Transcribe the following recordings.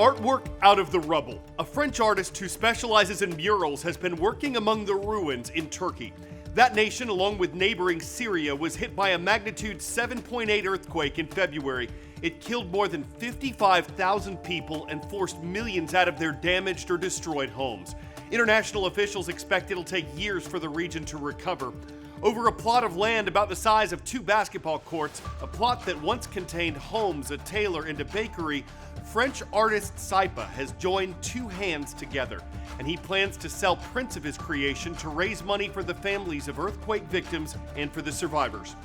Artwork out of the rubble. A French artist who specializes in murals has been working among the ruins in Turkey. That nation, along with neighboring Syria, was hit by a magnitude 7.8 earthquake in February. It killed more than 55,000 people and forced millions out of their damaged or destroyed homes. International officials expect it'll take years for the region to recover. Over a plot of land about the size of 2 basketball courts, a plot that once contained homes, a tailor, and a bakery, French artist Saipa has joined 2 hands together, and he plans to sell prints of his creation to raise money for the families of earthquake victims and for the survivors.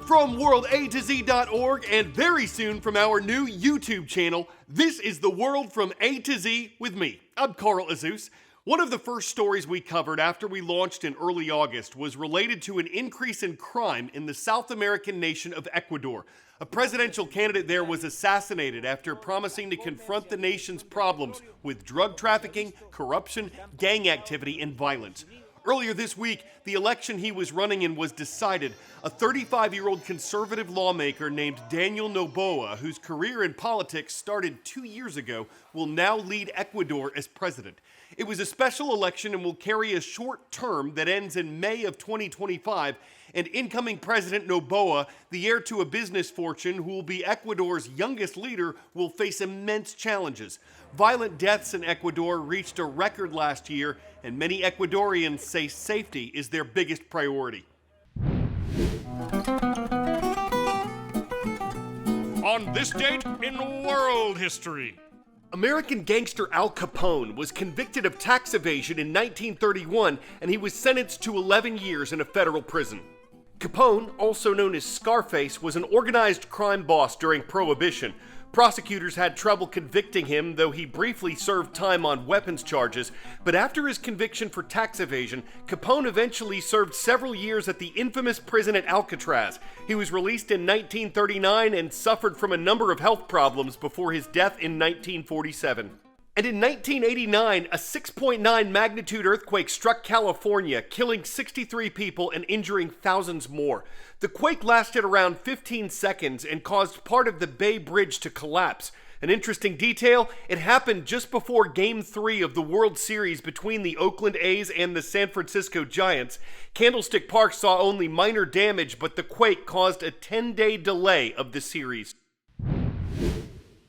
From worldatozorg and very soon from our new YouTube channel, this is The World from A to Z with me. I'm Carl Azus. One of the first stories we covered after we launched in early August was related to an increase in crime in the South American nation of Ecuador. A presidential candidate there was assassinated after promising to confront the nation's problems with drug trafficking, corruption, gang activity, and violence. Earlier this week, the election he was running in was decided. A 35-year-old conservative lawmaker named Daniel Noboa, whose career in politics started 2 years ago, will now lead Ecuador as president. It was a special election and will carry a short term that ends in May of 2025, and incoming President Noboa, the heir to a business fortune who will be Ecuador's youngest leader, will face immense challenges. Violent deaths in Ecuador reached a record last year, and many Ecuadorians say safety is their biggest priority. On this date in world history. American gangster Al Capone was convicted of tax evasion in 1931, and he was sentenced to 11 years in a federal prison. Capone, also known as Scarface, was an organized crime boss during Prohibition. Prosecutors had trouble convicting him, though he briefly served time on weapons charges. But after his conviction for tax evasion, Capone eventually served several years at the infamous prison at Alcatraz. He was released in 1939 and suffered from a number of health problems before his death in 1947. And in 1989, a 6.9 magnitude earthquake struck California, killing 63 people and injuring thousands more. The quake lasted around 15 seconds and caused part of the Bay Bridge to collapse. An interesting detail, it happened just before Game 3 of the World Series between the Oakland A's and the San Francisco Giants. Candlestick Park saw only minor damage, but the quake caused a 10-day delay of the series.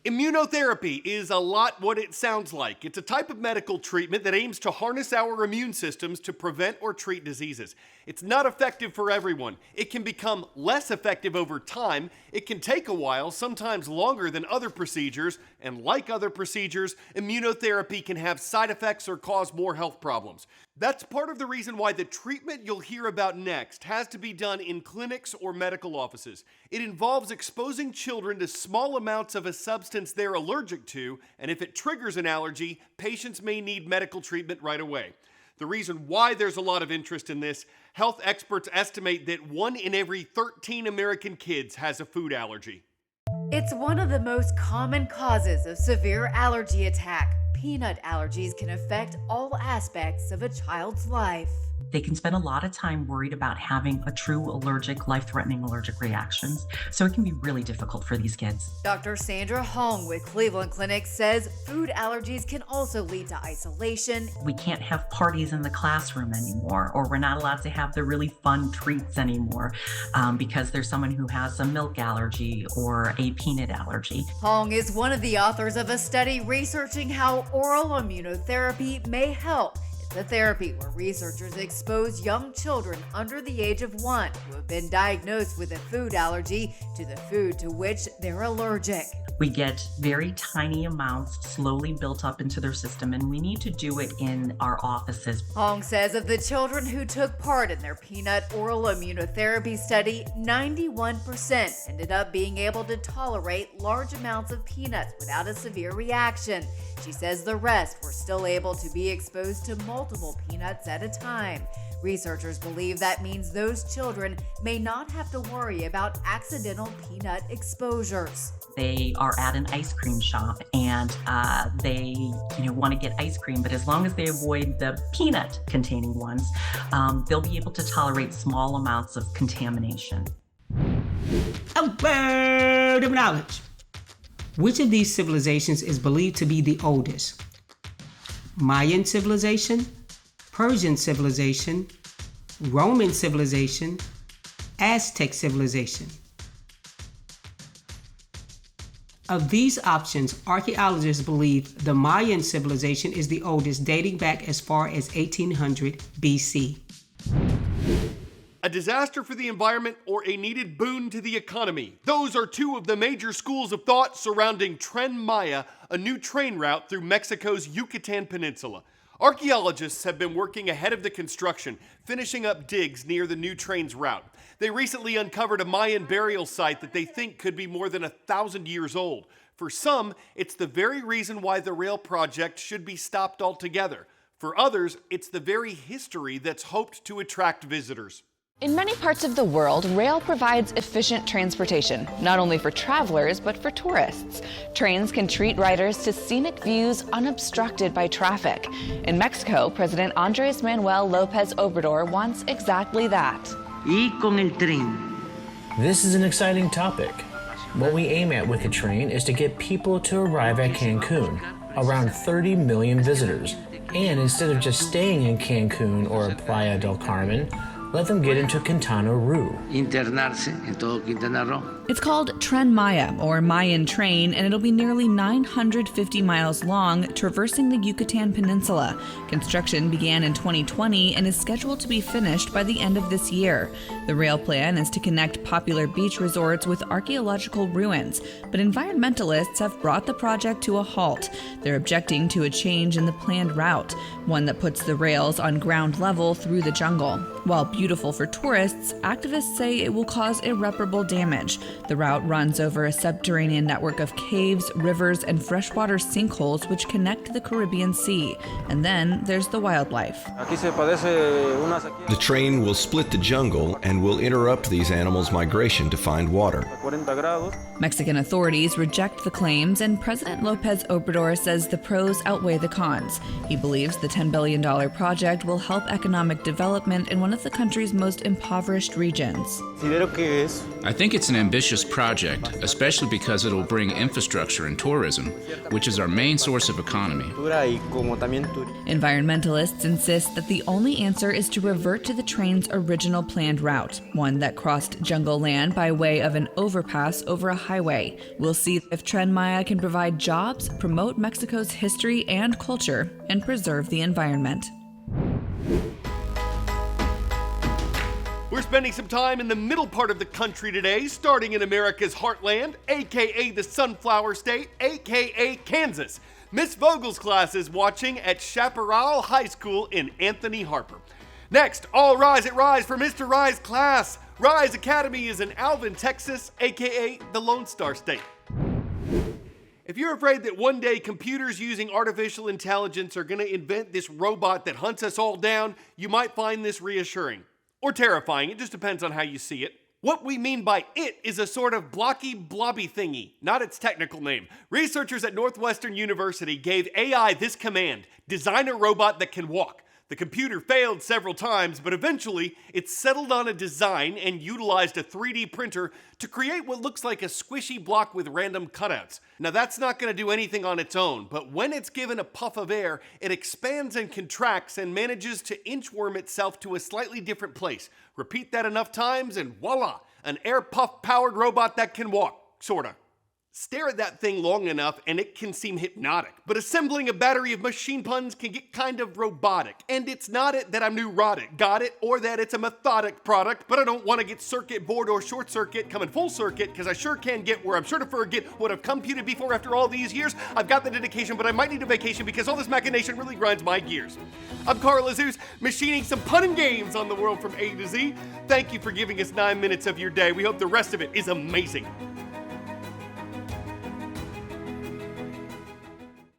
Immunotherapy is a lot what it sounds like. It's a type of medical treatment that aims to harness our immune systems to prevent or treat diseases. It's not effective for everyone. It can become less effective over time. It can take a while, sometimes longer than other procedures, and like other procedures, immunotherapy can have side effects or cause more health problems. That's part of the reason why the treatment you'll hear about next has to be done in clinics or medical offices. It involves exposing children to small amounts of a substance they're allergic to, and if it triggers an allergy, patients may need medical treatment right away. The reason why there's a lot of interest in this, health experts estimate that 1 in every 13 American kids has a food allergy. It's one of the most common causes of severe allergy attack. Peanut allergies can affect all aspects of a child's life. They can spend a lot of time worried about having a true allergic, life-threatening allergic reactions. So it can be really difficult for these kids. Dr. Sandra Hong with Cleveland Clinic says food allergies can also lead to isolation. We can't have parties in the classroom anymore, or we're not allowed to have the really fun treats anymore because there's someone who has a milk allergy or a peanut allergy. Hong is one of the authors of a study researching how oral immunotherapy may help. The therapy where researchers expose young children under the age of 1 who have been diagnosed with a food allergy to the food to which they're allergic. We get very tiny amounts slowly built up into their system, and we need to do it in our offices. Hong says of the children who took part in their peanut oral immunotherapy study, 91% ended up being able to tolerate large amounts of peanuts without a severe reaction. She says the rest were still able to be exposed to multiple peanuts at a time. Researchers believe that means those children may not have to worry about accidental peanut exposures. They are at an ice cream shop and they want to get ice cream, but as long as they avoid the peanut containing ones, they'll be able to tolerate small amounts of contamination. A word of knowledge. Which of these civilizations is believed to be the oldest? Mayan civilization, Persian civilization, Roman civilization, Aztec civilization. Of these options, archaeologists believe the Mayan civilization is the oldest, dating back as far as 1800 BC. A disaster for the environment or a needed boon to the economy. Those are two of the major schools of thought surrounding Tren Maya, a new train route through Mexico's Yucatan Peninsula. Archaeologists have been working ahead of the construction, finishing up digs near the new train's route. They recently uncovered a Mayan burial site that they think could be more than 1,000 years old. For some, it's the very reason why the rail project should be stopped altogether. For others, it's the very history that's hoped to attract visitors. In many parts of the world, rail provides efficient transportation, not only for travelers, but for tourists. Trains can treat riders to scenic views unobstructed by traffic. In Mexico, President Andrés Manuel López Obrador wants exactly that. Y con el tren. This is an exciting topic. What we aim at with the train is to get people to arrive at Cancun, around 30 million visitors. And instead of just staying in Cancun or Playa del Carmen, let them get into Quintana Roo. Internarse en todo Quintana Roo. It's called Tren Maya, or Mayan Train, and it'll be nearly 950 miles long, traversing the Yucatan Peninsula. Construction began in 2020 and is scheduled to be finished by the end of this year. The rail plan is to connect popular beach resorts with archaeological ruins, but environmentalists have brought the project to a halt. They're objecting to a change in the planned route, one that puts the rails on ground level through the jungle. While beautiful for tourists, activists say it will cause irreparable damage. The route runs over a subterranean network of caves, rivers, and freshwater sinkholes which connect to the Caribbean Sea. And then there's the wildlife. The train will split the jungle and will interrupt these animals' migration to find water. Mexican authorities reject the claims, and President López Obrador says the pros outweigh the cons. He believes the $10 billion project will help economic development in one of the country's most impoverished regions. I think it's an ambitious project, especially because it'll bring infrastructure and tourism, which is our main source of economy. Environmentalists insist that the only answer is to revert to the train's original planned route, one that crossed jungle land by way of an overpass over a highway. We'll see if Tren Maya can provide jobs, promote Mexico's history and culture, and preserve the environment. We're spending some time in the middle part of the country today, starting in America's heartland, aka the Sunflower State, aka Kansas. Miss Vogel's class is watching at Chaparral High School in Anthony Harper. Next, all rise at Rise for Mr. Rise class. Rise Academy is in Alvin, Texas, aka the Lone Star State. If you're afraid that one day computers using artificial intelligence are going to invent this robot that hunts us all down, you might find this reassuring. Or terrifying, it just depends on how you see it. What we mean by it is a sort of blocky, blobby thingy, not its technical name. Researchers at Northwestern University gave AI this command: design a robot that can walk. The computer failed several times, but eventually it settled on a design and utilized a 3D printer to create what looks like a squishy block with random cutouts. Now that's not going to do anything on its own, but when it's given a puff of air, it expands and contracts and manages to inchworm itself to a slightly different place. Repeat that enough times and voila, an air puff powered robot that can walk, sorta. Stare at that thing long enough and it can seem hypnotic. But assembling a battery of machine puns can get kind of robotic. And it's not it that I'm neurotic, got it? Or that it's a methodic product, but I don't want to get circuit board or short circuit coming full circuit, because I sure can get where I'm sure to forget what I've computed before after all these years. I've got the dedication, but I might need a vacation because all this machination really grinds my gears. I'm Carl Azus, machining some pun and games on the world from A to Z. Thank you for giving us 9 minutes of your day. We hope the rest of it is amazing.